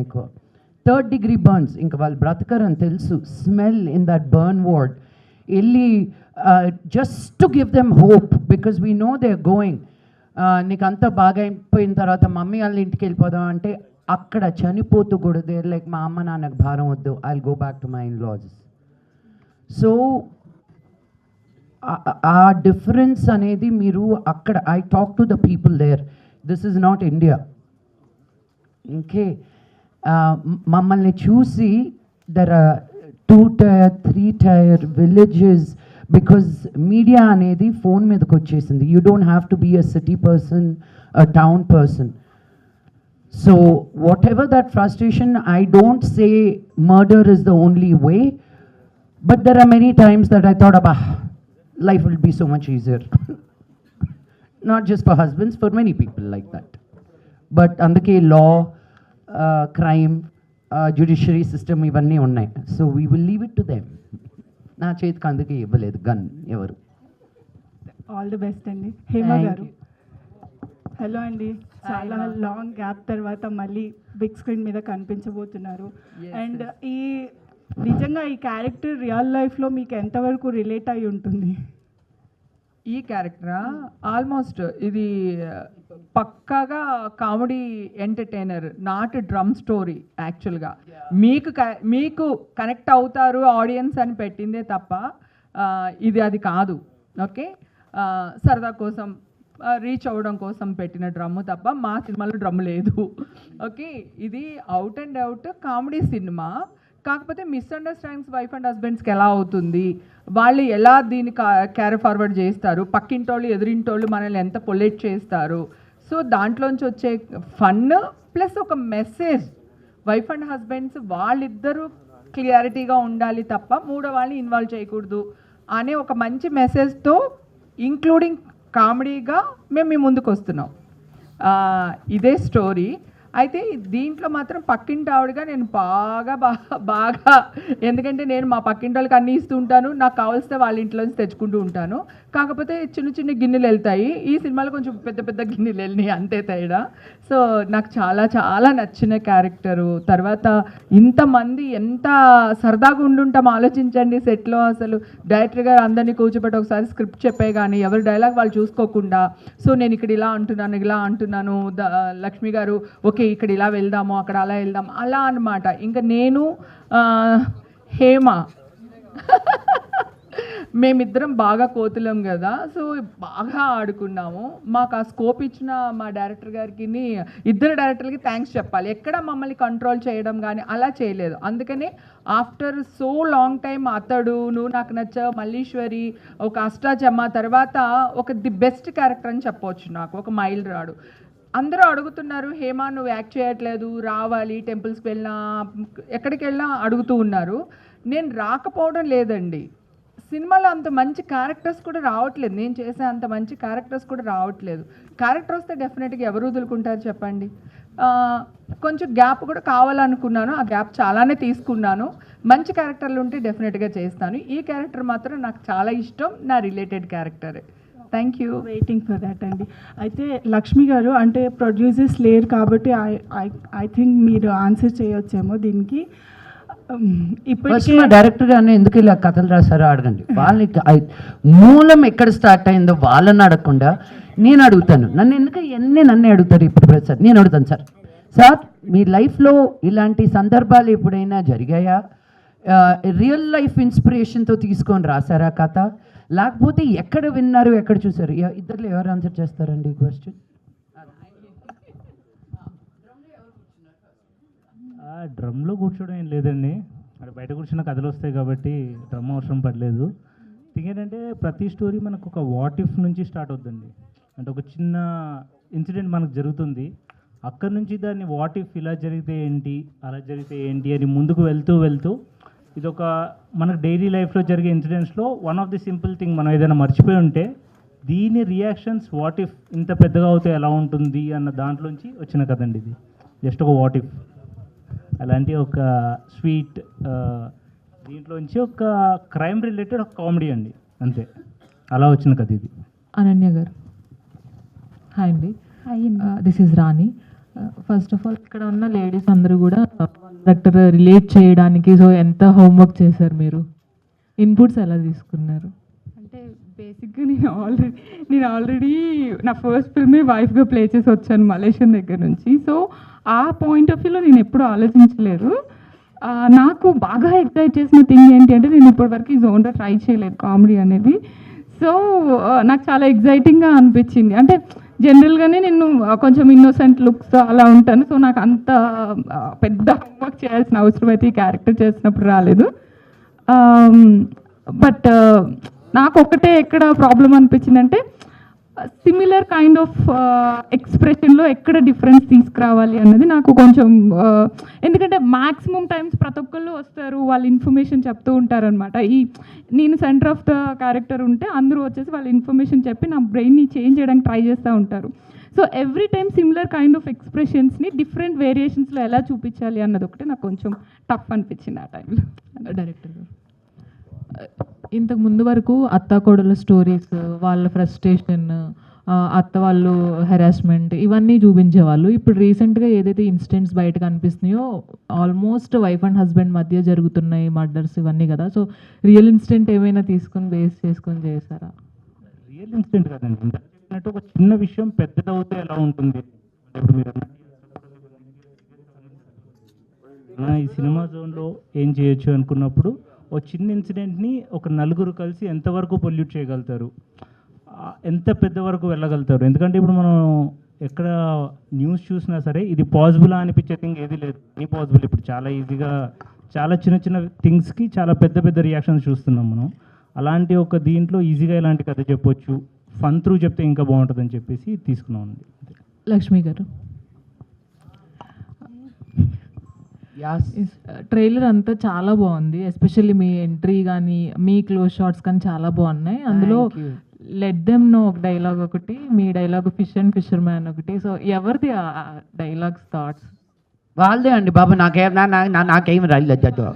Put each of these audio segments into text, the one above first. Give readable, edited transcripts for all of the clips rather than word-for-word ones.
ఎక్కువ. Third degree burns, ఇంకా వాళ్ళు బ్రతకరని తెలుసు. Smell in that burn ward వెళ్ళి just to give them hope, because we know they are going. నీకు అంతా బాగా అయిపోయిన తర్వాత మమ్మీ వాళ్ళ ఇంటికి వెళ్ళిపోదాం అంటే అక్కడ చనిపోతూ కూడా దేర్ లైక్ మా అమ్మ నాన్నకు భారం వద్దు, I will go back to my in laws. So ఆ డిఫరెన్స్ అనేది మీరు అక్కడ, I talk to the people there, this is not India. Okay, మమ్మల్ని చూసి there are 2 tier 3 tier villages, because media అనేది ఫోన్ మీదకి వచ్చేసింది. You don't have to be a city person, a town person. So whatever that frustration, I don't say murder is the only way, but there are many times that I thought అబ్బా life will be so much easier. Not just for husbands, for many people like that. But అందుకే law, crime, judiciary system ఇవన్నీ ఉన్నాయి. So we will leave it to them. నా చేతికి అందుకే ఇవ్వలేదు gun ఎవరు. All the best అండి. హేమ గారు, హలో అండి. చాలా లాంగ్ గ్యాప్ తర్వాత మళ్ళీ బిగ్ స్క్రీన్ మీద కనిపించబోతున్నారు. అండ్ ఈ నిజంగా ఈ క్యారెక్టర్ రియల్ లైఫ్లో మీకు ఎంతవరకు రిలేట్ అయి ఉంటుంది? ఈ క్యారెక్టరా ఆల్మోస్ట్ ఇది పక్కాగా comedy entertainer, not drum story. యాక్చువల్గా మీకు కనెక్ట్ అవుతారు ఆడియన్స్ అని పెట్టిందే తప్ప ఇది అది కాదు. ఓకే, సరదా కోసం రీచ్ అవ్వడం కోసం పెట్టిన డ్రమ్ము తప్ప మా సినిమాలో డ్రమ్ లేదు. ఓకే, ఇది out and out comedy cinema. కాకపోతే మిస్అండర్స్టాండింగ్స్ వైఫ్ అండ్ హస్బెండ్స్కి ఎలా అవుతుంది, వాళ్ళు ఎలా దీన్ని క్యారీ ఫార్వర్డ్ చేస్తారు, పక్కింటోళ్ళు ఎదురింటోళ్ళు మనల్ని ఎంత పొలేట్ చేస్తారు. సో దాంట్లోంచి వచ్చే ఫన్ ప్లస్ ఒక మెసేజ్, వైఫ్ అండ్ హస్బెండ్స్ వాళ్ళిద్దరూ క్లియారిటీగా ఉండాలి తప్ప మూడో వాళ్ళని ఇన్వాల్వ్ చేయకూడదు అనే ఒక మంచి మెసేజ్తో ఇంక్లూడింగ్ కామెడీగా మేము మీ ముందుకు వస్తున్నాం. ఇదే స్టోరీ. అయితే దీంట్లో మాత్రం పక్కింటి ఆవిడగా నేను బాగా ఎందుకంటే నేను మా పక్కింటి వాళ్ళకి అన్నీ ఇస్తూ ఉంటాను, నాకు కావాల్సిన వాళ్ళ ఇంట్లోంచి తెచ్చుకుంటూ ఉంటాను. కాకపోతే చిన్న చిన్న గిన్నెలు వెళ్తాయి, ఈ సినిమాలో కొంచెం పెద్ద పెద్ద గిన్నెలు వెళ్ళినాయి, అంతే తేడా. సో నాకు చాలా చాలా నచ్చిన క్యారెక్టరు. తర్వాత ఇంతమంది ఎంత సరదాగా ఉండుంటాం ఆలోచించండి సెట్లో. అసలు డైరెక్టర్ గారు అందరినీ కూర్చోబెట్టి ఒకసారి స్క్రిప్ట్ చెప్పే కానీ ఎవరి డైలాగ్ వాళ్ళు చూసుకోకుండా, సో నేను ఇక్కడ ఇలా అంటున్నాను, లక్ష్మి గారు ఓకే ఇక్కడ ఇలా వెళ్దాము, అక్కడ అలా వెళ్దాం, అలా అనమాట. ఇంకా నేను హేమ మేమిద్దరం బాగా కోతులం కదా, సో బాగా ఆడుకున్నాము. మాకు ఆ స్కోప్ ఇచ్చిన మా డైరెక్టర్ గారికి, ఇద్దరు డైరెక్టర్లకి థ్యాంక్స్ చెప్పాలి. ఎక్కడ మమ్మల్ని కంట్రోల్ చేయడం కానీ అలా చేయలేదు. అందుకనే ఆఫ్టర్ సో లాంగ్ టైం అతడు, నువ్వు నాకు నచ్చావు, మల్లీశ్వరి, ఒక అష్టాచమ్మ తర్వాత ఒక ది బెస్ట్ క్యారెక్టర్ అని చెప్పవచ్చు నాకు, ఒక మైల్ రాడు. అందరూ అడుగుతున్నారు హేమ నువ్వు యాక్ట్ చేయట్లేదు, రావాలి, టెంపుల్స్కి వెళ్ళినా ఎక్కడికి వెళ్ళినా అడుగుతూ ఉన్నారు. నేను రాకపోవడం లేదండి, సినిమాలో అంత మంచి క్యారెక్టర్స్ కూడా రావట్లేదు, నేను చేసే అంత మంచి క్యారెక్టర్స్ కూడా రావట్లేదు. క్యారెక్టర్ వస్తే డెఫినెట్గా ఎవరు వదులుకుంటారు చెప్పండి. కొంచెం గ్యాప్ కూడా కావాలనుకున్నాను, ఆ గ్యాప్ చాలానే తీసుకున్నాను. మంచి క్యారెక్టర్లు ఉంటే డెఫినెట్గా చేస్తాను. ఈ క్యారెక్టర్ మాత్రం నాకు చాలా ఇష్టం, నా రిలేటెడ్ క్యారెక్టరే. Thank you, waiting for that అండి. అయితే లక్ష్మి గారు, అంటే ప్రొడ్యూసర్స్ లేరు కాబట్టి ఐ థింక్ మీరు ఆన్సర్ చేయొచ్చేమో దీనికి. ఫస్ట్ మా డైరెక్టర్ గారిని ఎందుకు ఇలా కథలు రాశారో అడగండి. వాళ్ళకి మూలం ఎక్కడ స్టార్ట్ అయిందో వాళ్ళని అడగకుండా నేను అడుగుతాను. నన్ను అడుగుతారు ఇప్పుడు ప్రసాద్, నేను అడుగుతాను సార్ మీ లైఫ్లో ఇలాంటి సందర్భాలు ఎప్పుడైనా జరిగాయా? రియల్ లైఫ్ ఇన్స్పిరేషన్తో తీసుకొని రాశారా కథ, లేకపోతే ఎక్కడ విన్నారు, ఎక్కడ చూసారు? ఇద్దరు ఎవరు ఆన్సర్ చేస్తారండి ఈ క్వశ్చన్? డ్రమ్లో కూర్చోవడం ఏం లేదండి, అక్కడ బయట కూర్చున్న కథలు వస్తాయి కాబట్టి డ్రమ్ అవసరం పడలేదు. థింగ్ ఏంటంటే ప్రతి స్టోరీ మనకు ఒక వాట్ ఇఫ్ నుంచి స్టార్ట్ అవుతుంది. అంటే ఒక చిన్న ఇన్సిడెంట్ మనకు జరుగుతుంది, అక్కడ నుంచి దాన్ని వాట్ ఇఫ్ ఇలా జరిగితే ఏంటి, అలా జరిగితే ఏంటి అని ముందుకు వెళ్తూ ఇది ఒక మనకు డైలీ లైఫ్లో జరిగే ఇన్సిడెంట్స్లో one of the simple thing మనం ఏదైనా మర్చిపోయి ఉంటే దీని రియాక్షన్స్ వాట్ ఇఫ్ ఇంత పెద్దగా అవుతే ఎలా ఉంటుంది అన్న దాంట్లోంచి వచ్చిన కదండి ఇది. జస్ట్ ఒక వాట్ ఇఫ్ అలాంటి ఒక స్వీట్ దీంట్లోంచి ఒక క్రైమ్ రిలేటెడ్ ఒక కామెడీ అండి, అంతే. అలా వచ్చిన కథ ఇది. అనన్య గారు, హాయ్ అండి. This is Rani. First of all ఇక్కడ ఉన్న లేడీస్ అందరూ కూడా క్యారెక్టర్ రిలేట్ చేయడానికి సో ఎంత హోంవర్క్ చేశారు మీరు, ఇన్పుట్స్ ఎలా తీసుకున్నారు? అంటే బేసిక్గా నేను ఆల్రెడీ నా ఫస్ట్ ఫిల్మే వైఫ్గా ప్లే చేసి వచ్చాను మలేషియన్ దగ్గర నుంచి. సో ఆ పాయింట్ ఆఫ్ వ్యూలో నేను ఎప్పుడూ ఆలోచించలేదు. నాకు బాగా ఎక్సైట్ చేసిన థింగ్ ఏంటి అంటే నేను ఇప్పటివరకు ఈ జోన్లో ట్రై చేయలేదు కామెడీ అనేది. సో నాకు చాలా ఎగ్జైటింగ్గా అనిపించింది. అంటే జనరల్గానే నేను కొంచెం ఇన్నోసెంట్ లుక్స్ అలా ఉంటాను. సో నాకు అంత పెద్ద హోంవర్క్ చేయాల్సిన అవసరం అయితే ఈ క్యారెక్టర్ చేసినప్పుడు రాలేదు. బట్ నాకు ఒకటే ఎక్కడ ప్రాబ్లం అనిపించిందంటే సిమిలర్ కైండ్ ఆఫ్ ఎక్స్ప్రెషన్లో ఎక్కడ డిఫరెన్స్ తీసుకురావాలి అన్నది నాకు కొంచెం ఎందుకంటే మ్యాక్సిమం టైమ్స్ ప్రతి ఒక్కళ్ళు వస్తారు, వాళ్ళు ఇన్ఫర్మేషన్ చెప్తూ ఉంటారనమాట. నేను సెంటర్ ఆఫ్ ద క్యారెక్టర్ ఉంటే అందరూ వచ్చేసి వాళ్ళ ఇన్ఫర్మేషన్ చెప్పి నా బ్రెయిన్ని చేంజ్ చేయడానికి ట్రై చేస్తూ ఉంటారు. So every time similar kind of ఎక్స్ప్రెషన్స్ని డిఫరెంట్ వేరియేషన్స్లో ఎలా చూపించాలి అన్నది ఒకటి నాకు కొంచెం టఫ్ అనిపించింది ఆ టైంలో. డైరెక్టర్ గారు ఇంతకు ముందు వరకు అత్త కోడల స్టోరీస్, వాళ్ళ ఫ్రస్ట్రేషన్, అత్త వాళ్ళు హెరాస్మెంట్ ఇవన్నీ చూపించేవాళ్ళు. ఇప్పుడు రీసెంట్గా ఏదైతే ఇన్సిడెంట్స్ బయటకు అనిపిస్తున్నాయో ఆల్మోస్ట్ వైఫ్ అండ్ హస్బెండ్ మధ్య జరుగుతున్నాయి మర్డర్స్ ఇవన్నీ కదా. సో రియల్ ఇన్సిడెంట్ ఏమైనా తీసుకొని బేస్ చేసుకొని చేశారా? రియల్ ఇన్సిడెంట్ కదండి, ఇందాక చెప్పినట్టు ఒక చిన్న విషయం పెద్దదవుతే ఎలా ఉంటుంది. ఇప్పుడు మీరు ఈ సినిమా జోన్లో ఏం చేయొచ్చు అనుకున్నప్పుడు ఓ చిన్న ఇన్సిడెంట్ని ఒక నలుగురు కలిసి ఎంతవరకు పొల్యూట్ చేయగలుగుతారు, ఎంత పెద్ద వరకు వెళ్ళగలుగుతారు. ఎందుకంటే ఇప్పుడు మనం ఎక్కడ న్యూస్ చూసినా సరే ఇది పాసిబుల్ అనిపించే థింగ్ ఏది లేదు, అని పాసిబుల్. ఇప్పుడు చాలా ఈజీగా చాలా చిన్న చిన్న థింగ్స్కి చాలా పెద్ద పెద్ద రియాక్షన్స్ చూస్తున్నాం మనం. అలాంటి ఒక దీంట్లో ఈజీగా ఇలాంటి కథ చెప్పొచ్చు, ఫన్ త్రూ చెప్తే ఇంకా బాగుంటుందని చెప్పేసి తీసుకున్నామండి. లక్ష్మి గారు ట్రైలర్ అంతా చాలా బాగుంది, ఎస్పెషల్లీ మీ ఎంట్రీ కానీ మీ క్లోజ్ షాట్స్ కానీ చాలా బాగున్నాయి. అందులో లెట్ దెమ్ నో ఒక డైలాగ్ ఒకటి, మీ dialogue fish and fisherman ఒకటి. సో ఎవరిది ఆ డైలాగ్స్ థాట్స్? వాళ్ళదే అండి బాబు, నాకేం రాలేదు.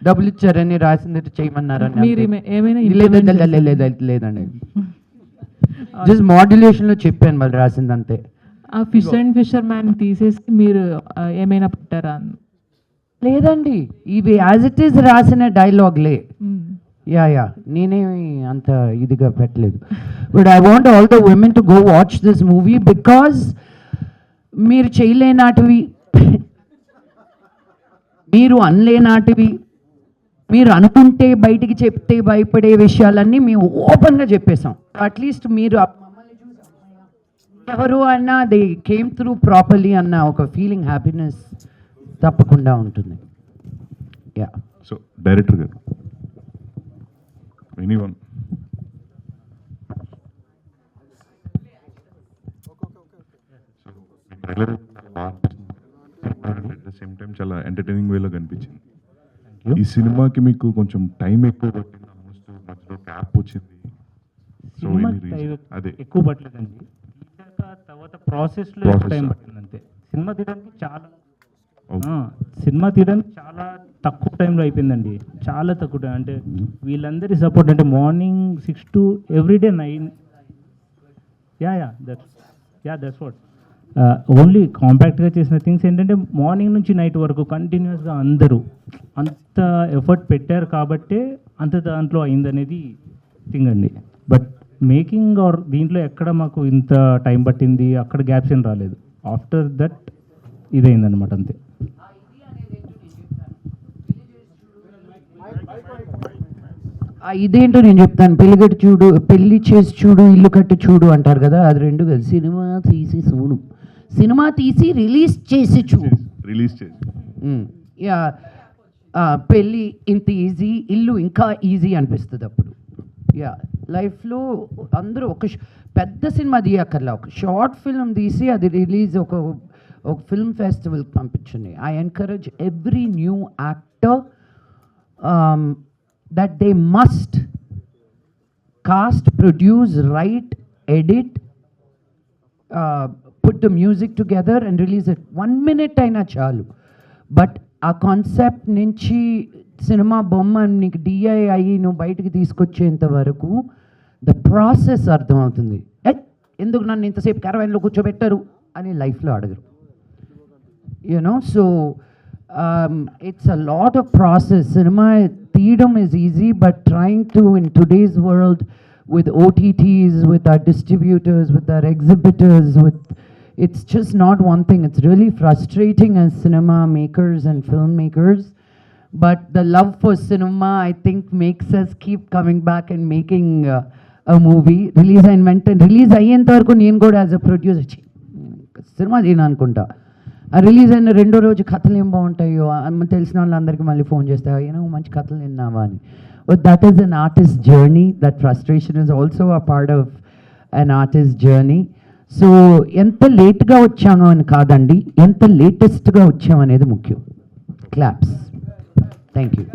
డబ్బులు ఇచ్చారని రాసింది చేయమన్నారని మీరు ఏమైనా లేదండి, జస్ట్ మాడ్యులేషన్లో చెప్పాను వాళ్ళు రాసింది అంతే. ఆ ఫిష్ అండ్ ఫిషర్ మ్యాన్ తీసేసి మీరు ఏమైనా పెట్టారా? లేదండి, ఇవి యాజ్ ఇట్ ఈస్ రాసిన డైలాగ్లే. యా నేనేమి అంత ఇదిగా పెట్టలేదు. But I want all the women to go watch this movie because మీరు చేయలేనాటివి, మీరు అనలేనాటివి, మీరు అనుకుంటే బయటికి చెప్తే భయపడే విషయాలన్నీ మేము ఓపెన్గా చెప్పేశాం. అట్లీస్ట్ మీరు ఎవరు అన్నా దే కేమ్ త్రూ ప్రాపర్లీ అన్న ఒక ఫీలింగ్, హ్యాపీనెస్ తప్పకుండా ఉంటుంది. యా. సో డైరెక్టర్ గారు, anyone at the same time చాలా ఎంటర్టైనింగ్ వేలో కనిపించింది. ఈ సినిమాకి మీకు కొంచెం టైం ఎక్కువ పట్టింది, ఆల్మోస్ట్ మధ్యలో గ్యాప్ వచ్చింది. సో అదే ఎక్కువ పట్టలేదండి, తర్వాత ప్రాసెస్లో టైం పట్టింది అంతే. సినిమా తీయడానికి చాలా తక్కువ టైంలో అయిపోయిందండి, చాలా తక్కువ టైం. అంటే వీళ్ళందరి సపోర్ట్, అంటే morning 6 to everyday 9. That's what. Only కాంపాక్ట్గా చేసిన థింగ్స్ ఏంటంటే మార్నింగ్ నుంచి నైట్ వరకు కంటిన్యూస్గా అందరూ అంత ఎఫర్ట్ పెట్టారు కాబట్టే అంత దాంట్లో అయిందనేది థింగ్ అండి. బట్ మేకింగ్ ఆర్ దీంట్లో ఎక్కడ మాకు ఇంత టైం పట్టింది, అక్కడ గ్యాప్స్ ఏం రాలేదు. ఆఫ్టర్ దట్ ఇదైందనమాట అంతే. ఇదేంటో నేను చెప్తాను. పెళ్ళిగట్టు చూడు, పెళ్లి చేసి చూడు, ఇల్లు కట్టి చూడు అంటారు కదా, అది రెండు కదా. సినిమా తీసి చూడు, సినిమా తీసి రిలీజ్ చేసి చూడు. రిలీజ్ చేసి యా, పెళ్ళి ఇంత ఈజీ, ఇల్లు ఇంకా ఈజీ అనిపిస్తుంది అప్పుడు. యా, లైఫ్లో అందరూ ఒక పెద్ద సినిమా తీయక్కర్లా, ఒక షార్ట్ ఫిల్మ్ తీసి అది రిలీజ్ ఒక ఫిల్మ్ ఫెస్టివల్కి పంపించండి. I encourage every new actor that they must cast, produce, write, edit, put the music together and release it. 1 minute aina chalu, but ఆ కాన్సెప్ట్ నుంచి సినిమా బొమ్మ నీకు డిఐ అయ్యి నువ్వు బయటికి తీసుకొచ్చేంత వరకు ద ప్రాసెస్ అర్థమవుతుంది. ఎందుకు నన్ను ఇంతసేపు కరవైన్లో కూర్చోబెట్టారు అని లైఫ్లో అడగరు. So it's a lot of process. Cinema theedom is easy, but trying to, in today's world, with OTTs, with our distributors, with our exhibitors, it's just not one thing. It's really frustrating as cinema makers and filmmakers. But the love for cinema, I think, makes us keep coming back and making a movie. Release అయ్యేంత వరకు నేను కూడా as a producer cinema తీయను అనుకుంటా. ఆ release అయిన రెండో రోజు కథలు ఏం బాగుంటాయో తెలిసిన వాళ్ళందరికీ మళ్ళీ ఫోన్ చేస్తావు, మంచి కథలు విన్నావా అని. But that is an artist's journey. That frustration is also a part of an artist's journey. So ఎంత లేట్గా వచ్చామో అని కాదండి, ఎంత లేటెస్ట్గా వచ్చామనేది ముఖ్యం. క్లాప్స్. Thank you.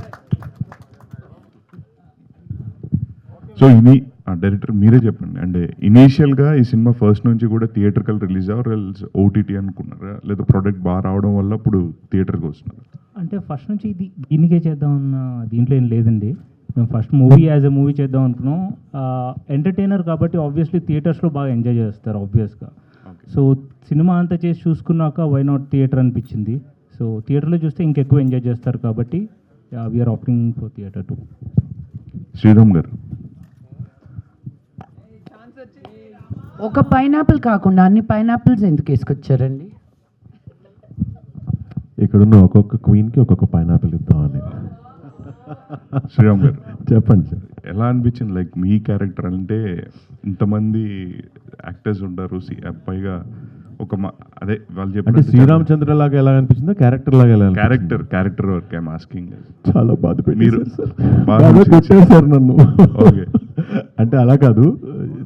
సో ఇది డైరెక్టర్ మీరే చెప్పండి, అంటే ఇనీషియల్గా ఈ సినిమా ఫస్ట్ నుంచి కూడా థియేటర్కల్ రిలీజ్ అవ్వరు, ఓటీటీ అనుకున్నారా, లేదా ప్రోడక్ట్ బాగా రావడం వల్ల ఇప్పుడు థియేటర్కి వస్తున్నారు? అంటే ఫస్ట్ నుంచి దీనికే చేద్దామన్న దీంట్లో ఏం లేదండి. మేము first movie as a movie చేద్దాం అనుకున్నాం. ఎంటర్టైనర్ కాబట్టి ఆబ్వియస్లీ థియేటర్స్లో బాగా ఎంజాయ్ చేస్తారు ఆబ్వియస్గా. సో సినిమా అంతా చేసి చూసుకున్నాక వై నాట్ థియేటర్ అనిపించింది. సో థియేటర్లో చూస్తే ఇంకెక్కువ ఎంజాయ్ చేస్తారు కాబట్టి we're opting for theatre too. Sriram గారు, ఒక పైనాపిల్ కాకుండా అన్ని పైనాపిల్స్ ఎందుకు వేసుకొచ్చారండి? ఇక్కడున్న ఒక్కొక్క క్వీన్కి ఒక్కొక్క పైనాపిల్ ఇద్దామని. శ్రీరామ్ గారు చెప్పండి సార్. ఎలా అనిపించింది? లైక్ మీ క్యారెక్టర్ అంటే ఇంతమంది యాక్టర్స్ ఉంటారు, పైగా ఒక అదే వాళ్ళు అంటే చెప్పిన శ్రీరామచంద్ర లాగా ఎలా అనిపించిందా, క్యారెక్టర్ లాగా ఎలా క్యారెక్టర్ వర్క్ ఐఎమ్ ఆస్కింగ్. చాలా బాధ మీరు బాగా కొట్టేశారు నన్ను. ఓకే, అంటే అలా కాదు,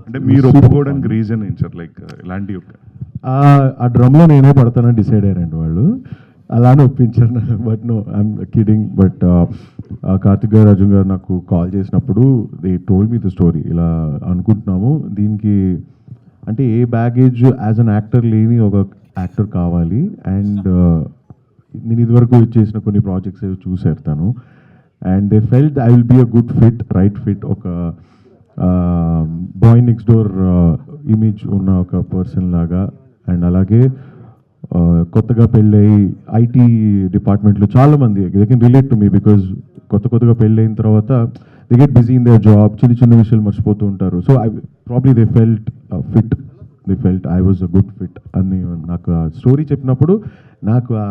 అంటే మీరు ఒప్పుకోవడానికి రీజన్ ఏంటి సార్? లైక్ ఇలాంటి ఆ డ్రమ్లో నేనే పడతానని డిసైడ్ అయ్యారండి వాళ్ళు, అలానే ఒప్పించారు నన్ను. But no I'm kidding. But Karthik గారు, అర్జున్ గారు నాకు కాల్ చేసినప్పుడు they told me the story. ఇలా అనుకుంటున్నాము, దీనికి అంటే a baggage as an actor లేని ఒక యాక్టర్ కావాలి. అండ్ నేను ఇదివరకు చేసిన కొన్ని ప్రాజెక్ట్స్ చూసారు తను, and they felt I will be a good fit, right fit. ఒక బాయ్ నెక్స్ట్ డోర్ ఇమేజ్ ఉన్న ఒక పర్సన్ లాగా. అండ్ అలాగే కొత్తగా పెళ్ళయి ఐటీ డిపార్ట్మెంట్లో చాలామంది they can relate to me, because కొత్తగా పెళ్ళైన తర్వాత they get busy in their job, చిన్న విషయాలు మర్చిపోతూ ఉంటారు. So I probably they felt fit, they felt I was a good fit అని నాకు ఆ స్టోరీ చెప్పినప్పుడు నాకు ఆ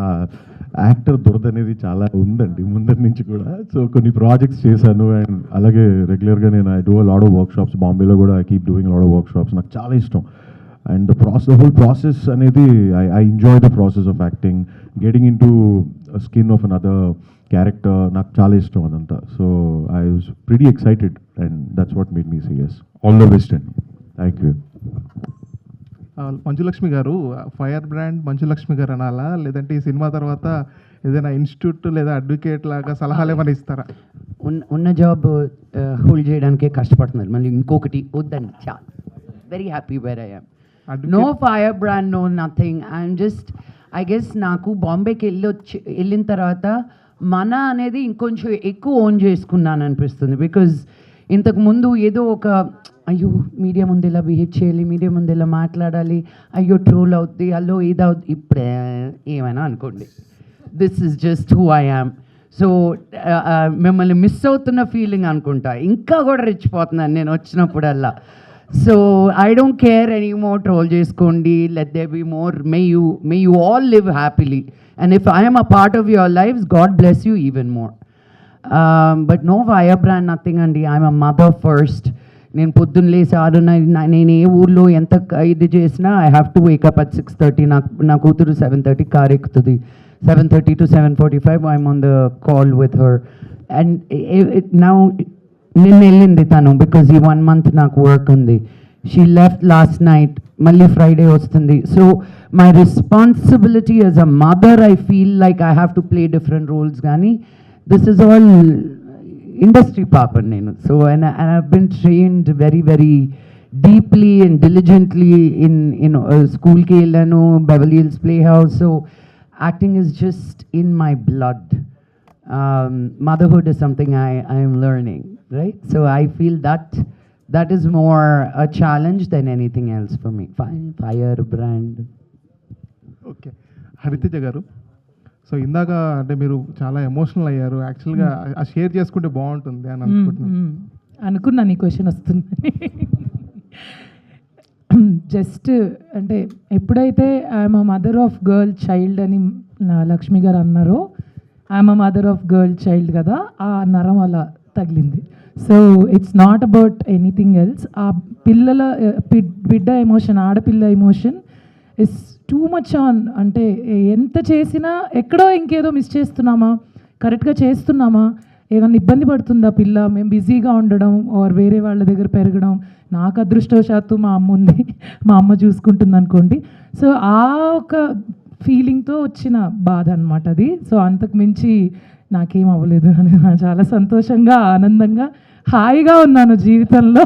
యాక్టర్ దురద అనేది చాలా ఉందండి ముందరి నుంచి కూడా. సో కొన్ని ప్రాజెక్ట్స్ చేశాను, అండ్ అలాగే రెగ్యులర్గా నేను I do a lot of work shops, బాంబేలో కూడా I keep doing lot of work shops. నాకు చాలా ఇష్టం. అండ్ ద హోల్ ప్రాసెస్ అనేది I enjoy the process of acting, getting in to skin of another character, నాకు చాలా ఇష్టం అదంతా. So I was pretty excited and that's what made me say yes. All the best అండి. Thank you. Manchu Lakshmi గారు, fire brand Manchu Lakshmi గారు అనాలా, లేదంటే ఈ సినిమా తర్వాత ఏదైనా ఇన్స్టిట్యూట్ లేదా అడ్వకేట్ లాగా సలహాలు ఏమైనా ఇస్తారా? ఉన్న జాబ్ హోల్డ్ చేయడానికే కష్టపడుతున్నారు, మళ్ళీ ఇంకొకటి వద్దండి. చాలా very happy where I am. No fire brand, no nothing. I'm just I guess నాకు బాంబేకి వెళ్ళిన తర్వాత మన అనేది ఇంకొంచెం ఎక్కువ ఓన్ చేసుకున్నాను అనిపిస్తుంది. బికాజ్ ఇంతకుముందు ఏదో ఒక అయ్యో మీడియా ముందు ఇలా బిహేవ్ చేయాలి, మీడియా ముందు ఇలా మాట్లాడాలి, అయ్యో ట్రోల్ అవుద్ది, అల్లో ఇదవుద్ది, ఇప్పుడే ఏమైనా అనుకోండి, this is just who I am. So మిమ్మల్ని మిస్ అవుతున్న ఫీలింగ్ అనుకుంటా, ఇంకా కూడా రెచ్చిపోతున్నాను నేను వచ్చినప్పుడల్లా. So I don't care any more, troll చేసుకోండి, let they be more, may you all live happily, and if I am a part of your lives, God bless you even more. But no fire brand, nothing అండి. I'm a mother first. నేను పొద్దున్న లేసి 6:30, నేను ఏ ఊర్లో ఎంత ఇది చేసినా I have to wake up at 6:30. నా కూతురు 7:30 కార్ ఎక్కుతుంది, 7:30 to 7:45 I'm on the call with her. And now నిన్న వెళ్ళింది తను, బికాజ్ ఈ 1 month నాకు వర్క్ ఉంది. షీ లెఫ్ట్ లాస్ట్ నైట్, మళ్ళీ ఫ్రైడే వస్తుంది. So my responsibility as a mother, I feel like I have to play different roles. కానీ this is all industry పాప నేను. So and I've been trained very very deeply and diligently in స్కూల్కి వెళ్ళాను, Beverly Hills Playhouse. So acting is just in my blood. Motherhood is something I am learning, right? So I feel that is more a challenge than anything else for me. Fire brand. Okay, Hariteja గారు. So ఇందాక అంటే మీరు చాలా emotional అయ్యారు. యాక్చువల్గా ఆ share చేసుకుంటే బాగుంటుంది అని అనుకుంటున్నాను. అనుకున్నా నీ క్వశ్చన్ వస్తుందని. జస్ట్ అంటే ఎప్పుడైతే I'm a mother of girl child అని లక్ష్మి గారు అన్నారో, I'm a mother of girl child కదా, ఆ నరం అలా తగిలింది. So it's not about anything else. ఆ పిల్లల బిడ్డ ఎమోషన్, ఆడపిల్ల emotion is too much on. అంటే ఎంత చేసినా ఎక్కడో ఇంకేదో మిస్ చేస్తున్నామా, కరెక్ట్గా చేస్తున్నామా, ఏమన్నా ఇబ్బంది పడుతుందా పిల్ల, మేము బిజీగా ఉండడం ఆర్ వేరే వాళ్ళ దగ్గర పెరగడం. నాకు అదృష్టవశాత్తు మా అమ్మ ఉంది, మా అమ్మ చూసుకుంటుంది అనుకోండి. సో ఆ ఒక ఫీలింగ్తో వచ్చిన బాధ అనమాట అది. సో అంతకు మించి నాకేం అవ్వలేదు. చాలా సంతోషంగా, ఆనందంగా, హాయిగా ఉన్నాను జీవితంలో.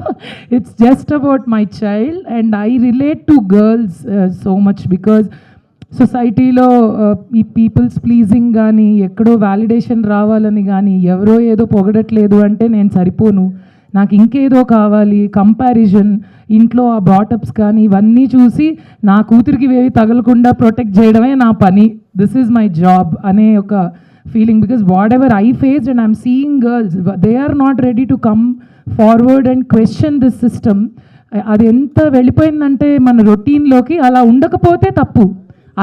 It's just about my child and I relate to girls so much because సొసైటీలో ఈ పీపుల్స్ ప్లీజింగ్ కానీ, ఎక్కడో వ్యాలిడేషన్ రావాలని కానీ, ఎవరో ఏదో పొగడట్లేదు అంటే నేను సరిపోను, నాకు ఇంకేదో కావాలి, కంపారిజన్, ఇంట్లో ఆ బాటప్స్ కానీ ఇవన్నీ చూసి నా కూతురికి వేవి తగలకుండా ప్రొటెక్ట్ చేయడమే నా పని, దిస్ ఈజ్ మై జాబ్ అనే ఒక feeling, because whatever I faced and I'm seeing girls, they are not ready to come forward and question this system. అది ఎంత వెళ్ళిపోయిందంటే మన రొటీన్లోకి, అలా ఉండకపోతే తప్పు,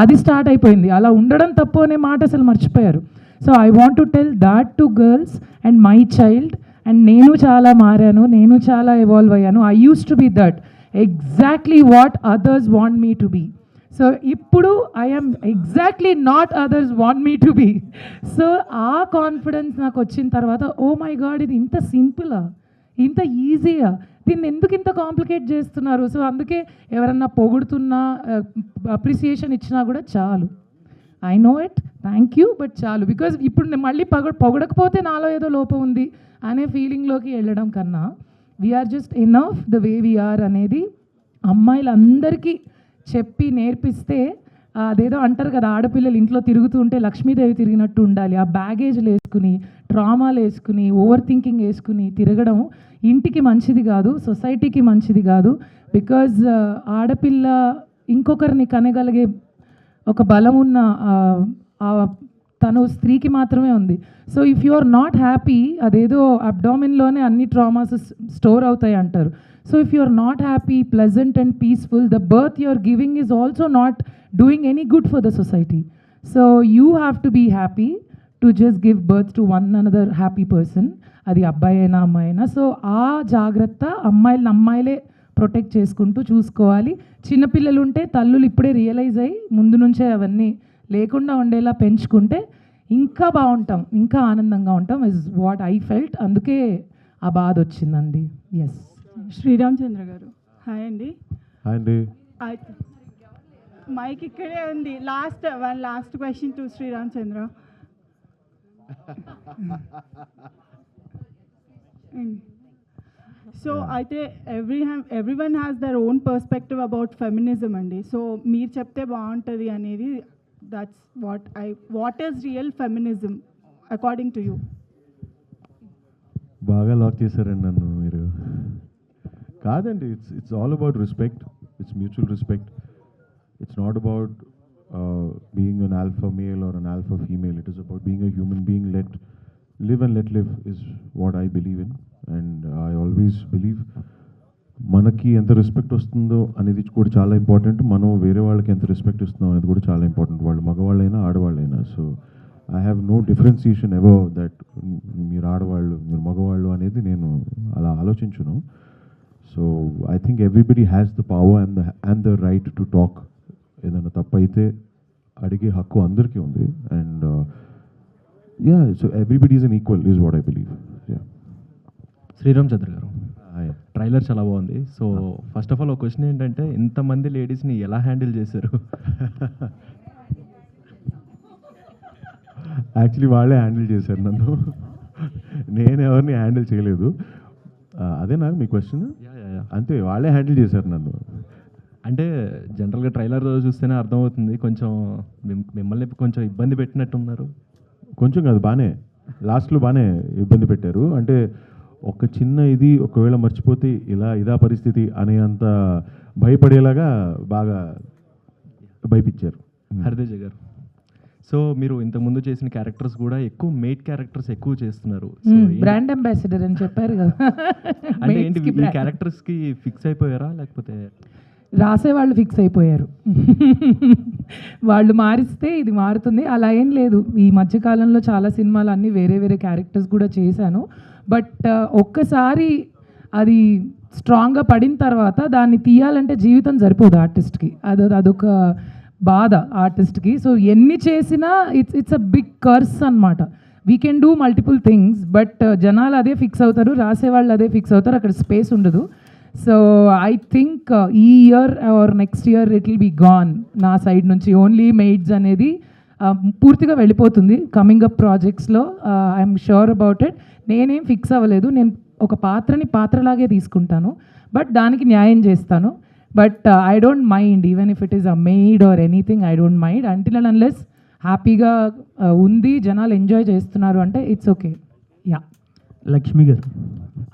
అది స్టార్ట్ అయిపోయింది. అలా ఉండడం తప్పు అనే మాట అసలు మర్చిపోయారు. So I want to tell that to girls and my child. And నేను చాలా మారాను, నేను చాలా ఎవాల్వ్ అయ్యాను. I use to be that exactly what others want me to be. So ఇప్పుడు I'm exactly not others want me to be. So ఆ confidence నాకు వచ్చిన తర్వాత, ఓ మై గాడ్, ఇది ఇంత సింపులా, ఇంత ఈజీయా, దీన్ని ఎందుకు ఇంత కాంప్లికేట్ చేస్తున్నారు. సో అందుకే ఎవరన్నా పొగుడుతున్నా, అప్రిసియేషన్ ఇచ్చినా కూడా చాలు, I know it, thank you, but చాలు. బికాజ్ ఇప్పుడు నేను మళ్ళీ పొగడకపోతే నాలో ఏదో లోపం ఉంది అనే ఫీలింగ్లోకి వెళ్ళడం కన్నా, we're just enough the way we're అనేది అమ్మాయిలందరికీ చెప్పి నేర్పిస్తే, అదేదో అంటారు కదా, ఆడపిల్లలు ఇంట్లో తిరుగుతూ ఉంటే లక్ష్మీదేవి తిరిగినట్టు ఉండాలి. ఆ బ్యాగేజ్లు వేసుకుని, ట్రామాలు వేసుకుని, ఓవర్ థింకింగ్ వేసుకుని తిరగడం ఇంటికి మంచిది కాదు, సొసైటీకి మంచిది కాదు. బికాజ్ ఆడపిల్ల ఇంకొకరిని కనగలిగే ఒక బలం ఉన్న తను స్త్రీకి మాత్రమే ఉంది. So if you are not happy, అదేదో అబ్డామిన్లోనే అన్ని ట్రామాస్ స్టోర్ అవుతాయి అంటారు. So if you are not happy, pleasant and peaceful, the birth you are giving is also not doing any good for the society. So you have to be happy to just give birth to one another happy person. అది అబ్బాయి అయినా అమ్మాయి అయినా. So ఆ జాగ్రత్త అమ్మాయిలే protect చేసుకుంటూ చూసుకోవాలి. చిన్నపిల్లలు ఉంటే తల్లులు ఇప్పుడే రియలైజ్ అయ్యి ముందు నుంచే అవన్నీ లేకుండా ఉండేలా పెంచుకుంటే ఇంకా బాగుంటాం, ఇంకా ఆనందంగా ఉంటాం, ఇస్ వాట్ ఐ ఫెల్ట్. అందుకే ఆ బాధ వచ్చిందండి. ఎస్. శ్రీరామచంద్ర గారు, హాయ్ అండి. హాయ్ అండి. మైక్ ఇక్కడే ఉంది. Last question to Sreeramachandra. So అయితే everyone has their own perspective about feminism అండి. సో మీరు చెప్తే బాగుంటుంది అనేది, that's what is real feminism according to you? బాగా లాక్ చేశారండి నన్ను మీరు. కాదండి, it's all about respect, it's mutual respect. It's not about being an alpha male or an alpha female. It is about being a human being. live and let live is what I believe in, and I always believe మనకి ఎంత respect వస్తుందో అనేది కూడా చాలా important. మనం వేరే వాళ్ళకి ఎంత రెస్పెక్ట్ ఇస్తున్నాం అనేది కూడా చాలా ఇంపార్టెంట్, వాళ్ళు మగవాళ్ళైనా ఆడవాళ్ళైనా. So I have no differentiation ever that మీరు ఆడవాళ్ళు మీరు మగవాళ్ళు అనేది నేను అలా ఆలోచించును. So I think everybody has the power and the right to talk. ఏదైనా తప్పు అయితే అడిగే హక్కు అందరికీ ఉంది. And yeah, so everybody is an equal is what I believe. Yeah. Sreeramachandra garu, trailer చాలా బాగుంది. సో ఫస్ట్ ఆఫ్ ఆల్ ఒక క్వశ్చన్ ఏంటంటే, ఇంతమంది లేడీస్ని ఎలా హ్యాండిల్ చేశారు? యాక్చువల్లీ వాళ్ళే హ్యాండిల్ చేశారు నన్ను, నేను ఎవరిని హ్యాండిల్ చేయలేదు. అదేనా మీ క్వశ్చన్? అంతే, వాళ్ళే హ్యాండిల్ చేశారు నన్ను. అంటే జనరల్గా ట్రైలర్ చూస్తేనే అర్థమవుతుంది, కొంచెం మిమ్మల్ని కొంచెం ఇబ్బంది పెట్టినట్టున్నారు. కొంచెం కాదు, బాగానే లాస్ట్లో బాగానే ఇబ్బంది పెట్టారు. అంటే ఒక చిన్న ఇది ఒకవేళ మర్చిపోతే ఇదా పరిస్థితి అనే అంత భయపడేలాగా బాగా భయపించారు. హరితేజ గారు. సో మీరు ఇంతకుముందు చేసిన క్యారెక్టర్స్ కూడా ఎక్కువ మెయిట్ క్యారెక్టర్స్ ఎక్కువ చేస్తున్నారు. So, బ్రాండ్ అంబాసిడర్ అని చెప్పారు కదా. అంటే ఏంటి ఈ క్యారెక్టర్స్కి ఫిక్స్ అయిపోయారా లేకపోతే? రాసేవాళ్ళు ఫిక్స్ అయిపోయారు. వాళ్ళు మారిస్తే ఇది మారుతుంది అలా ఏం లేదు. ఈ మధ్యకాలంలో చాలా సినిమాలు అన్నీ వేరే వేరే క్యారెక్టర్స్ కూడా చేశాను. బట్ ఒక్కసారి అది స్ట్రాంగ్గా పడిన తర్వాత దాన్ని తీయాలంటే జీవితం సరిపోదు ఆర్టిస్ట్కి. అదొక బాధ ఆర్టిస్ట్కి. సో ఎన్ని చేసినా ఇట్స్ అ బిగ్ కర్స్ అనమాట. We can do multiple things but జనాలు అదే ఫిక్స్ అవుతారు, రాసేవాళ్ళు అదే ఫిక్స్ అవుతారు, అక్కడ స్పేస్ ఉండదు. సో ఐ థింక్ ఈ year or next year it will be gone నా సైడ్ నుంచి. ఓన్లీ మెయిడ్స్ అనేది పూర్తిగా వెళ్ళిపోతుంది కమింగ్ అప్ ప్రాజెక్ట్స్లో. I'm sure about it. నేనేం ఫిక్స్ అవ్వలేదు. నేను ఒక పాత్రని పాత్రలాగే తీసుకుంటాను బట్ దానికి న్యాయం చేస్తాను. But I don't mind even if it is a maid or anything. I don't mind until and unless హ్యాపీగా ఉంది, జనాలు ఎంజాయ్ చేస్తున్నారు అంటే it's okay. Yeah. Lakshmi garu,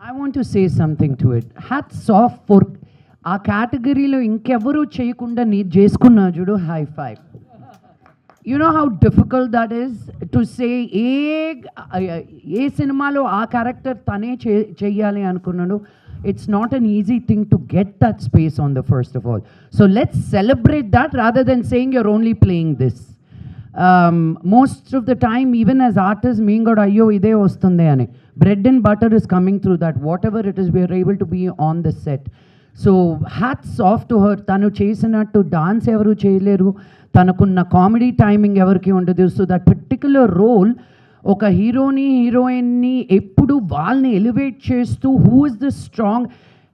I want to say something to it. Hats off for ఆ కేటగిరీలో ఇంకెవరూ చేయకుండా నీ చేసుకున్నా చూడు, high five. You know how difficult that is to say. ఏ సినిమాలో ఆ క్యారెక్టర్ తనే చెయ్యాలి అనుకున్నాడు. It's not an easy thing to get that space on the first of all. So let's celebrate that rather than saying you're only playing this. Most of the time, even as artists, me God ayyo ide ostundi ani. Bread and butter is coming through that. Whatever it is, we are able to be on the set. So hats off to her. Tanu chesinattu dance evaru cheyaleru. Tanakunna comedy timing evarki undadu. So that particular role, ఒక హీరోని హీరోయిన్ని ఎప్పుడు వాళ్ళని elevate చేస్తూ who is the strong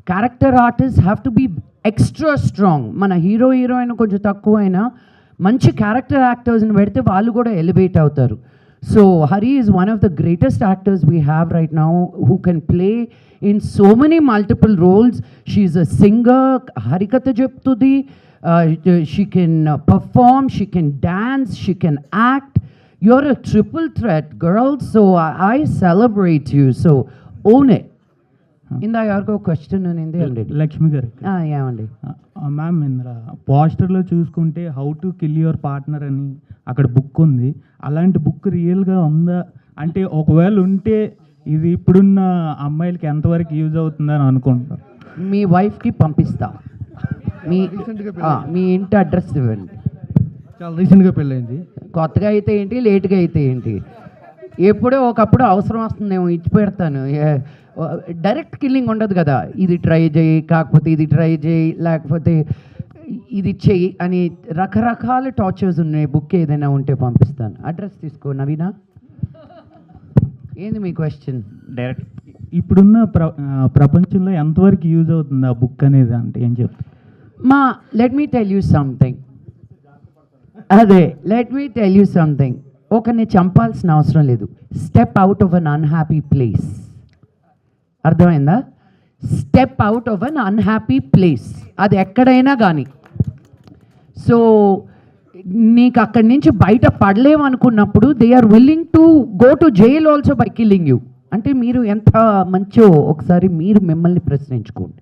character artist have to be extra strong. మన heroine కొంచెం తక్కువైనా మంచి క్యారెక్టర్ యాక్టర్స్ని పెడితే వాళ్ళు కూడా ఎలివేట్ అవుతారు. So Hari is one of the greatest actors we have right now who can play in so many multiple roles. She is a singer, Harikatha చెప్తుంది, she can perform, she can dance, she can act. You're a triple threat, girl, so I celebrate you, so own it. ఇందా ఎవరికో question ఉంది అండి. లక్ష్మి గారు, ఏమండి ma'am ఇందులో పోస్టర్లో చూసుకుంటే how to kill your partner అని అక్కడ బుక్ ఉంది. అలాంటి బుక్ రియల్గా ఉందా? అంటే ఒకవేళ ఉంటే ఇది ఇప్పుడున్న అమ్మాయిలకి ఎంతవరకు యూజ్ అవుతుందని అనుకుంటారు? మీ వైఫ్కి పంపిస్తా. మీ ఇంటి అడ్రస్ ఇవ్వండి. చాలా రీసెంట్గా పెళ్ళైంది. కొత్తగా అయితే ఏంటి, లేట్గా అయితే ఏంటి, ఎప్పుడో ఒకప్పుడు అవసరం వస్తుందేమో ఇచ్చి పెడతాను. డైరెక్ట్ కిల్లింగ్ ఉండదు కదా. ఇది ట్రై చేయి, కాకపోతే ఇది ట్రై చేయి, లేకపోతే ఇది చెయ్యి అని రకరకాల టార్చర్స్ ఉన్నాయి. బుక్ ఏదైనా ఉంటే పంపిస్తాను. అడ్రస్ తీసుకో. నవీనా, ఏంది మీ క్వశ్చన్? డైరెక్ట్ ఇప్పుడున్న ప్రపంచంలో ఎంతవరకు యూజ్ అవుతుంది ఆ బుక్ అనేది అంటే ఏం చెప్తారు? Let me tell you something. అదే, let me tell you something. ఒకరిని చంపాల్సిన అవసరం లేదు. Step out of an unhappy place. అర్థమైందా? Step out of an unhappy place, అది ఎక్కడైనా కానీ. సో నీకు అక్కడి నుంచి బయట పడలేమనుకున్నప్పుడు they are willing to go to jail also by killing you. అంటే మీరు ఎంత మంచో ఒకసారి మీరు మిమ్మల్ని ప్రశ్నించుకోండి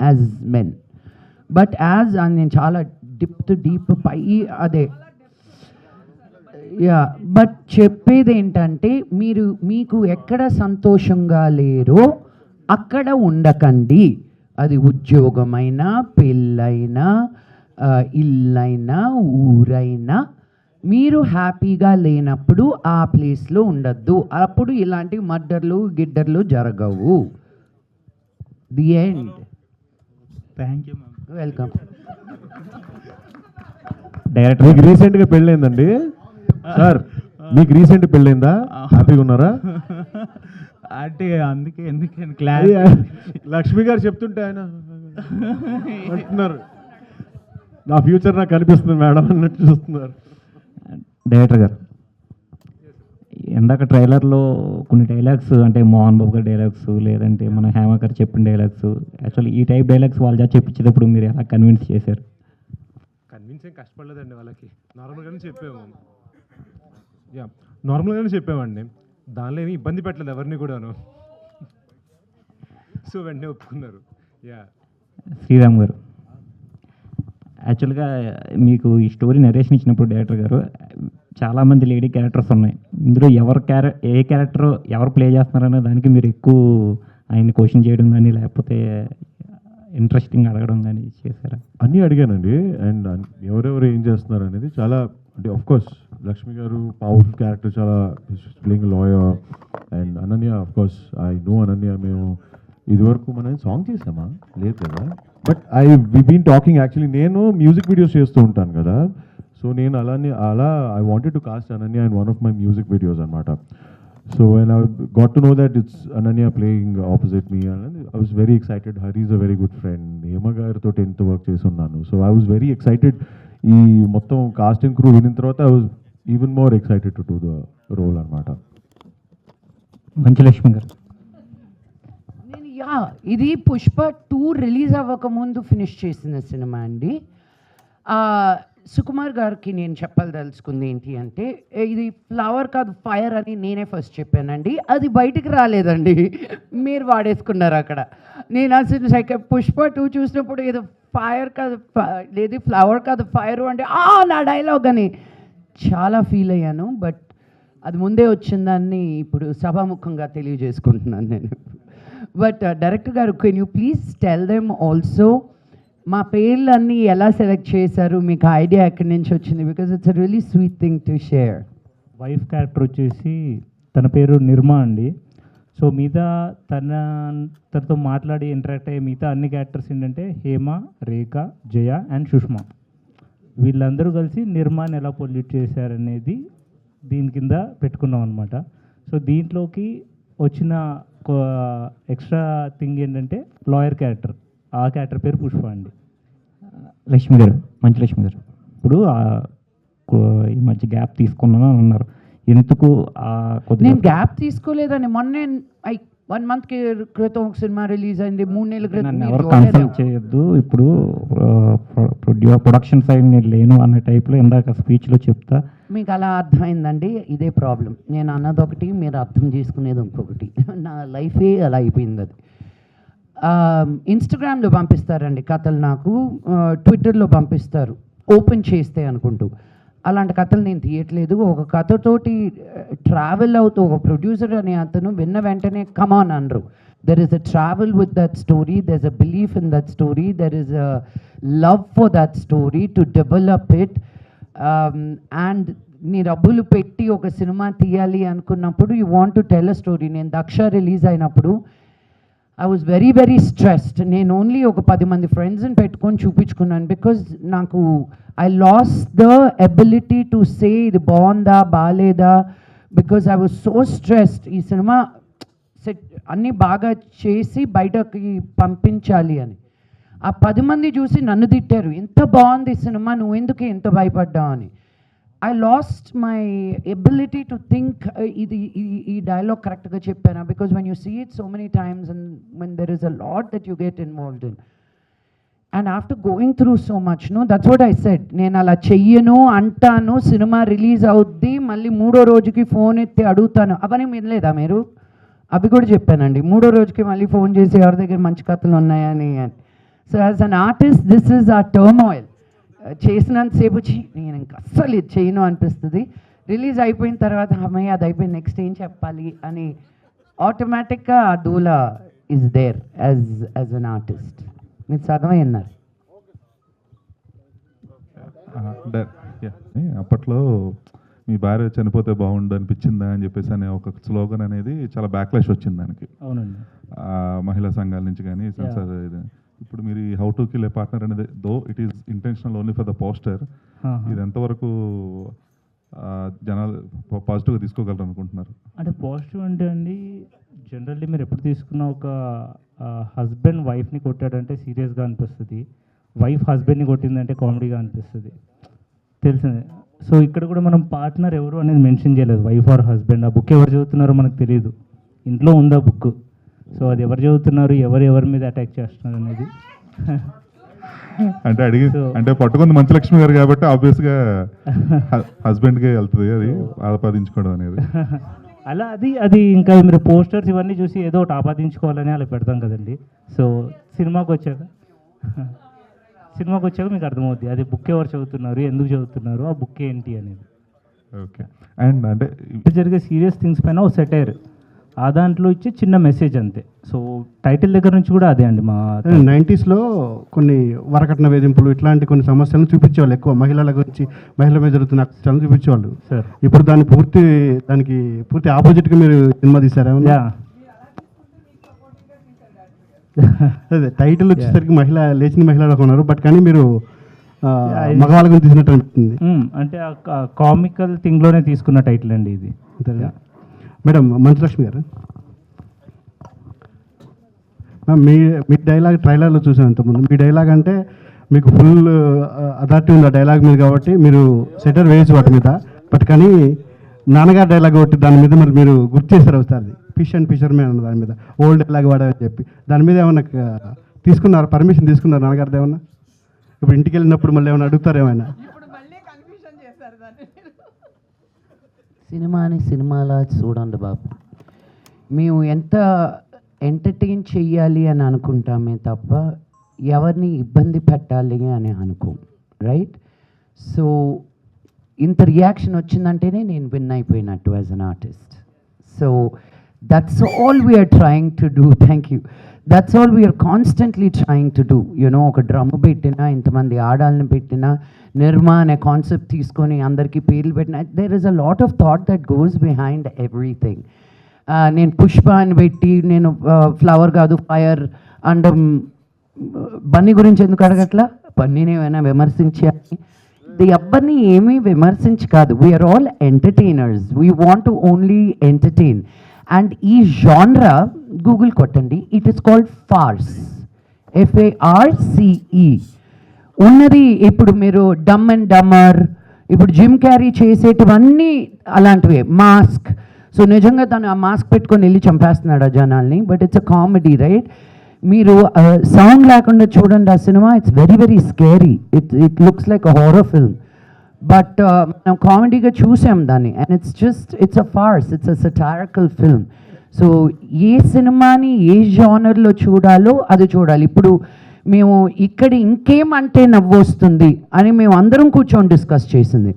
యాజ్ మెన్. బట్ యాజ్ నేను చాలా డీప్ పై అదే యా. బట్ చెప్పేది ఏంటంటే మీకు ఎక్కడ సంతోషంగా లేరో అక్కడ ఉండకండి. అది ఉద్యోగమైనా, పెళ్ళైనా, ఇల్లైనా, ఊరైనా, మీరు హ్యాపీగా లేనప్పుడు ఆ ప్లేస్లో ఉండద్దు. అప్పుడు ఇలాంటి మర్డర్లు గిడ్డర్లు జరగవు. The end. Thank you ma'am. Welcome. Director, మీకు రీసెంట్గా పెళ్ళైందండి సార్? మీకు రీసెంట్ పెళ్ళైందా? హ్యాపీగా ఉన్నారా? అంటే అందుకే ఎందుకని క్లాస్ లక్ష్మి గారు చెప్తుంటే ఆయన అంటున్నారు నా ఫ్యూచర్ నాకు కనిపిస్తుంది మేడం అన్నట్టు చూస్తున్నారు. డైరెక్టర్ గారు, ఇందాక ట్రైలర్లో కొన్ని డైలాగ్స్ అంటే మోహన్ బాబు గారి డైలాగ్స్ లేదంటే మన హేమ గారు చెప్పిన డైలాగ్స్, యాక్చువల్లీ ఈ టైప్ డైలాగ్స్ వాళ్ళు చెప్పించేటప్పుడు మీరు ఎలా కన్విన్స్ చేశారు? కన్విన్స్ ఏం కష్టపడలేదండి, వాళ్ళకి నార్మల్గానే చెప్పాము. యా, నార్మల్గానే చెప్పామండి. దానిలో ఏమి ఇబ్బంది పెట్టలేదు ఎవరిని కూడాను. సో వెంటనే ఒప్పుకున్నారు. యా. శ్రీరామ్ గారు, యాక్చువల్గా మీకు ఈ స్టోరీ నరేషన్ ఇచ్చినప్పుడు డైరెక్టర్ గారు చాలామంది లేడీ క్యారెక్టర్స్ ఉన్నాయి. ఇందులో ఏ క్యారెక్టర్ ఎవరు ప్లే చేస్తున్నారనే దానికి మీరు ఎక్కువ ఆయన క్వశ్చన్ చేయడం కానీ లేకపోతే ఇంట్రెస్టింగ్ అడగడం కానీ చేశారా? అన్నీ అడిగానండి. అండ్ ఎవరెవరు ఏం చేస్తున్నారు అనేది చాలా, అంటే ఆఫ్ కోర్స్ లక్ష్మి గారు పవర్ఫుల్ క్యారెక్టర్, చాలా playing lawyer. And Ananya, of course I know Ananya. మేము ఇదివరకు మనం సాంగ్ చేసామా? లేదు కదా. But we been talking. Actually నేను మ్యూజిక్ వీడియోస్ చేస్తూ ఉంటాను కదా, సో నేను అలా I wanted to cast Ananya in one of my music videos అనమాట. So when I got to know that it's Ananya playing opposite me, I was very excited. Hari is a very good friend. Hema garu tho 10th work chesunnanu. So I was very excited. Ee mottham cast and crew vinin tarvata I was even more excited to do the role anamata. Manchu Lakshmi గారు, నేను ఇది Pushpa 2 release అవ్వకముందు finish చేసిన cinema అండి. సుకుమార్ గారికి నేను చెప్పదలుచుకుంది ఏంటి అంటే, ఇది ఫ్లవర్ కాదు ఫైర్ అని నేనే ఫస్ట్ చెప్పానండి. అది బయటికి రాలేదండి, మీరు వాడేసుకున్నారు అక్కడ. నేను అసలు పుష్ప 2 చూసినప్పుడు ఏదో ఫైర్ కాదు లేదు ఫ్లవర్ కాదు ఫైర్ అంటే నా డైలాగ్ అని చాలా ఫీల్ అయ్యాను. బట్ అది ముందే వచ్చిందాన్ని ఇప్పుడు సభాముఖంగా తెలియజేసుకుంటున్నాను నేను. బట్ డైరెక్టర్ గారు, can you please tell them also మా పేర్లన్నీ ఎలా సెలెక్ట్ చేశారు, మీకు ఐడియా ఎక్కడి నుంచి వచ్చింది? Because it's a really sweet thing to share. Wife character వచ్చేసి తన పేరు నిర్మా అండి. సో మిగతా తనతో మాట్లాడి ఇంటరాక్ట్ అయ్యే మిగతా అన్ని క్యారెక్టర్స్ ఏంటంటే హేమ, రేఖ, జయ అండ్ సుష్మా. వీళ్ళందరూ కలిసి నిర్మాని ఎలా పొల్యూట్ చేశారనేది దీని కింద పెట్టుకున్నాం అనమాట. సో దీంట్లోకి వచ్చిన ఎక్స్ట్రా థింగ్ ఏంటంటే లాయర్ క్యారెక్టర్. ఆ క్యారెక్టర్ పేరు పుష్ప అండి. లక్ష్మి గారు, మంచులక్ష్మి గారు, ఇప్పుడు ఈ మధ్య గ్యాప్ తీసుకున్నాను అని అన్నారు. ఎందుకు నేను గ్యాప్ తీసుకోలేదని, మొన్నే 1 month క్రితం ఒక సినిమా రిలీజ్ అయింది, 3 నెలల క్రితం. ఎవరు కన్సల్ట్ చేయొద్దు, ఇప్పుడు ప్రొడక్షన్ సైడ్ నేను లేను అనే టైప్లో ఇందాక స్పీచ్లో చెప్తా. మీకు అలా అర్థమైందండి, ఇదే ప్రాబ్లం. నేను అన్నదొకటి, మీరు అర్థం చేసుకునేది ఇంకొకటి. నా లైఫే అలా అయిపోయింది. అది ఇన్స్టాగ్రామ్లో పంపిస్తారండి కథలు, నాకు ట్విట్టర్లో పంపిస్తారు ఓపెన్ చేస్తే అనుకుంటూ. అలాంటి కథలు నేను తీయట్లేదు. ఒక కథతోటి ట్రావెల్ అవుతూ ఒక ప్రొడ్యూసర్ అనే అతను విన్న వెంటనే కమాన్ అనరు. There is a travel with that story, there is a belief in that story, there is a love for that story to develop it. And నీ డబ్బులు పెట్టి ఒక సినిమా తీయాలి అనుకున్నప్పుడు you want to tell a story. నేను Daksha release అయినప్పుడు I was very stressed. నేను only ఒక 10 మంది ఫ్రెండ్స్ని పెట్టుకొని చూపించుకున్నాను. బికాజ్ నాకు I lost the ability to say ఇది బాగుందా బాగాలేదా, because I was so stressed. ఈ సినిమా సెట్ అన్నీ బాగా చేసి బయటకి పంపించాలి అని. ఆ 10 మంది చూసి నన్ను తిట్టారు, ఎంత బాగుంది సినిమా, నువ్వు ఎందుకు ఎంత భయపడ్డావు అని. I lost my ability to think ఈ dialogue కరెక్ట్గా చెప్పానా, because when you see it so many times and when there is a lot that you get involved in and after going through so much, no, that's what I said. నేను అలా చెయ్యను అంటాను, cinema release అవుద్ది, మళ్ళీ 3వ రోజుకి phone ఎత్తి అడుగుతాను. అవన్నీ వినలేదా మీరు? అవి కూడా చెప్పానండి. 3వ రోజుకి మళ్ళీ ఫోన్ చేసి ఎవరి దగ్గర మంచి కథలు ఉన్నాయని. So as an artist this is ఆ టర్మాయిల్. చేసినంతసేపు నేను ఇంకా అస్సలు ఇది చేయను అనిపిస్తుంది. రిలీజ్ అయిపోయిన తర్వాత అమ్మాయి అది అయిపోయింది, నెక్స్ట్ ఏం చెప్పాలి అని ఆటోమేటిక్గా ఆ దూల is there as an artist. మీరు సగమే అన్నారు. అప్పట్లో మీ భార్య చనిపోతే బాగుండు అనిపించిందా అని చెప్పేసి అనే ఒక స్లోగన్ అనేది చాలా బ్యాక్లాష్ వచ్చింది దానికి. అవునండి, మహిళా సంఘాల నుంచి కానీ సెన్సార్. ఇప్పుడు మీరు how to kill a partner అనేది though it is intentional only for the poster, ఇది ఎంతవరకు జనాలు పాజిటివ్గా తీసుకోగలరు అనుకుంటున్నారు? అంటే పాజిటివ్ అంటే అండి, జనరల్లీ మీరు ఎప్పుడు తీసుకున్న ఒక హస్బెండ్ వైఫ్ని కొట్టాడంటే సీరియస్గా అనిపిస్తుంది, వైఫ్ హస్బెండ్ని కొట్టిందంటే కామెడీగా అనిపిస్తుంది, తెలిసిందే. సో ఇక్కడ కూడా మనం పార్ట్నర్ ఎవరు అనేది మెన్షన్ చేయలేదు, వైఫ్ ఆర్ హస్బెండ్. ఆ బుక్ ఎవరు చదువుతున్నారో మనకు తెలియదు, ఇంట్లో ఉందా బుక్. సో అది ఎవరు చదువుతున్నారు, ఎవరి మీద అటాక్ చేస్తున్నారు అనేది అంటే అడిగి అంటే పట్టుకుంది మంచులక్ష్మి గారు కాబట్టి ఆబ్వియస్గా హస్బెండ్కే వెళ్తుంది అది ఆపాదించుకోవడం అనేది. అలా అది ఇంకా మీరు పోస్టర్స్ ఇవన్నీ చూసి ఏదో ఒకటి ఆపాదించుకోవాలని అలా పెడతాం కదండి. సో సినిమాకి వచ్చాక సినిమాకి వచ్చాక మీకు అర్థమవుద్ది అది బుక్ ఎవరు చదువుతున్నారు, ఎందుకు చదువుతున్నారు, ఆ బుక్ ఏంటి అనేది. ఓకే. అండ్ అంటే జరిగే సీరియస్ థింగ్స్ పైన ఒక సెటైర్, ఆ దాంట్లో ఇచ్చే చిన్న మెసేజ్ అంతే. సో టైటిల్ దగ్గర నుంచి కూడా అదే అండి మా 90స్లో కొన్ని వరకట్న వేధింపులు ఇట్లాంటి కొన్ని సమస్యలను చూపించేవాళ్ళు, ఎక్కువ మహిళల గురించి, మహిళల మీద జరుగుతున్న అక్రమాలను చూపించేవాళ్ళు. సార్ ఇప్పుడు దానికి పూర్తి ఆపోజిట్గా మీరు సినిమా తీశారా? అదే టైటిల్ వచ్చేసరికి లేచిన మహిళలకు ఉన్నారు, బట్ కానీ మీరు మగవాళ్ళ గురించి తీసినట్టు అనిపిస్తుంది. అంటే ఆ కామికల్ థింగ్లోనే తీసుకున్న టైటిల్ అండి ఇది. మేడం మంచులక్ష్మి గారు, మీ డైలాగ్ ట్రైలర్లో చూసాను ఇంతకుముందు. మీ డైలాగ్ అంటే మీకు ఫుల్ అథారిటీ ఉంది ఆ డైలాగ్ మీద, కాబట్టి మీరు సెటర్ వేయచ్చు వాటి మీద. బట్ కానీ నాన్నగారు డైలాగ్ ఒకటి దాని మీద మరి మీరు గుర్తు చేశారు ఒకసారి, ఫిష్ అండ్ ఫిషర్మెన్ అన్న దాని మీద ఓల్డ్ డైలాగ్ వాడని చెప్పి, దాని మీద ఏమన్నా తీసుకున్నారు, పర్మిషన్ తీసుకున్నారు నాన్నగారిది ఏమన్నా? ఇప్పుడు ఇంటికి వెళ్ళినప్పుడు మళ్ళీ ఏమైనా అడుగుతారు ఏమైనా? సినిమాని సినిమాలా చూడండి బాబు. మేము ఎంత ఎంటర్టైన్ చెయ్యాలి అని అనుకుంటామే తప్ప ఎవరిని ఇబ్బంది పెట్టాలి అని అనుకోం, రైట్? సో ఇంత రియాక్షన్ వచ్చిందంటేనే నేను విన్ అయిపోయినట్టు as an artist. So that's all we're trying to do. Thank you. That's all we're constantly trying to do. You know, ఒక డ్రమ్ పెట్టినా, ఇంతమంది ఆడాలని పెట్టినా, నిర్మా అనే కాన్సెప్ట్ తీసుకొని అందరికీ పేర్లు పెట్టినా, there is a lot of thought that goes behind everything. నేను పుష్ప అని పెట్టి, నేను ఫ్లవర్ కాదు ఫైర్ అండ్ బన్నీ గురించి ఎందుకు అడగట్లా? బన్నీని ఏమైనా విమర్శించాలి? ఎవ్వరిని ఏమీ విమర్శించి కాదు. We're all entertainers, we want to only entertain. And ఈ జాన్రా గూగుల్ కొట్టండి, it is called farce, FARCE. ఉన్నది ఇప్పుడు మీరు డమ్ అండ్ డమ్మర్, ఇప్పుడు జిమ్ క్యారీ చేసేటివన్నీ అలాంటివే. మాస్క్, సో నిజంగా తను ఆ మాస్క్ పెట్టుకొని వెళ్ళి చంపేస్తున్నాడు ఆ జనాల్ని, but it's a comedy, right? మీరు సౌండ్ లేకుండా చూడండి ఆ సినిమా, it's very very scary. It looks like a horror film, but మనం కామెడీగా చూసాం దాన్ని. And it's a farce, it's a satirical film. So ఏ సినిమాని ఏ జానర్లో చూడాలో అది చూడాలి. ఇప్పుడు మేము ఇక్కడ ఇంకేమంటే నవ్వు వస్తుంది అని మేము అందరం కూర్చొని డిస్కస్ చేసింది.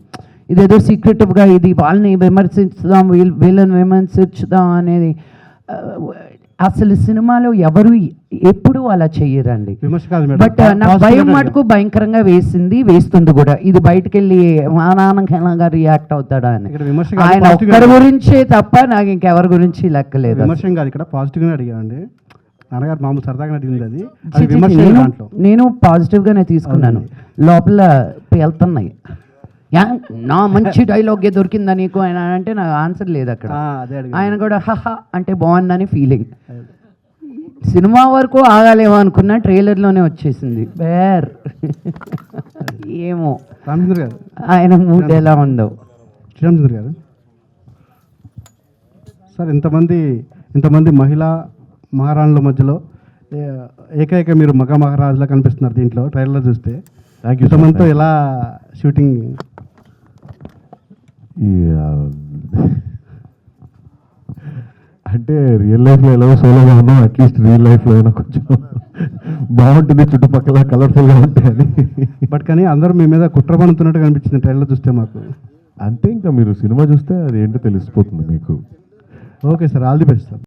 ఇదేదో సీక్రెటివ్గా ఇది వాళ్ళని విమర్శించుదాం, వీళ్ళని విమర్శించుదాం అనేది అసలు సినిమాలో ఎవరు ఎప్పుడు అలా చెయ్యరండి. బట్ నాకు భయం మటుకు భయంకరంగా వేస్తుంది కూడా. ఇది బయటకు వెళ్ళి మా నాన్నగా రియాక్ట్ అవుతాడా అని. ఆయన ఒక్కరి గురించే తప్ప నాకు ఇంకెవరి గురించి లెక్కలేదు. విమర్శం కాదు, ఇక్కడ పాజిటివ్గానే అడిగామండి. నాన్నగారు మామూలు సరదాగా అడిగింది అది. నేను పాజిటివ్గానే తీసుకున్నాను. లోపల వెళ్తున్నాయి, నా మంచి డైలాగే దొరికిందా నీకు ఆయన అంటే నాకు ఆన్సర్ లేదు అక్కడ. ఆయన కూడా హహ అంటే బాగుందని ఫీలింగ్. సినిమా వరకు ఆగాలేమో అనుకున్నా, ట్రైలర్లోనే వచ్చేసింది బేర్. ఏమో రామచంద్ర గారు, ఆయన మూడ్ ఎలా ఉందో. శ్రీరామచంద్ర గారు సార్, ఇంతమంది మహిళా మహారాణుల మధ్యలో ఏకైక మీరు మగ మహారాజులా కనిపిస్తున్నారు దీంట్లో ట్రైలర్లో చూస్తే. ఇంతమందితో ఎలా షూటింగ్? అంటే రియల్ లైఫ్లో ఎలా సోలోగా ఉన్నాం, అట్లీస్ట్ రియల్ లైఫ్లో అయినా కొంచెం బాగుంటుంది, చుట్టుపక్కల కలర్ఫుల్గా ఉంటాయని. బట్ కానీ అందరూ మీ మీద కుట్ర పడుతున్నట్టు కనిపించింది ట్రైలర్ చూస్తే మాకు. అంతే, ఇంకా మీరు సినిమా చూస్తే అది ఏంటో తెలిసిపోతుంది మీకు. Okay sir, all the best sir.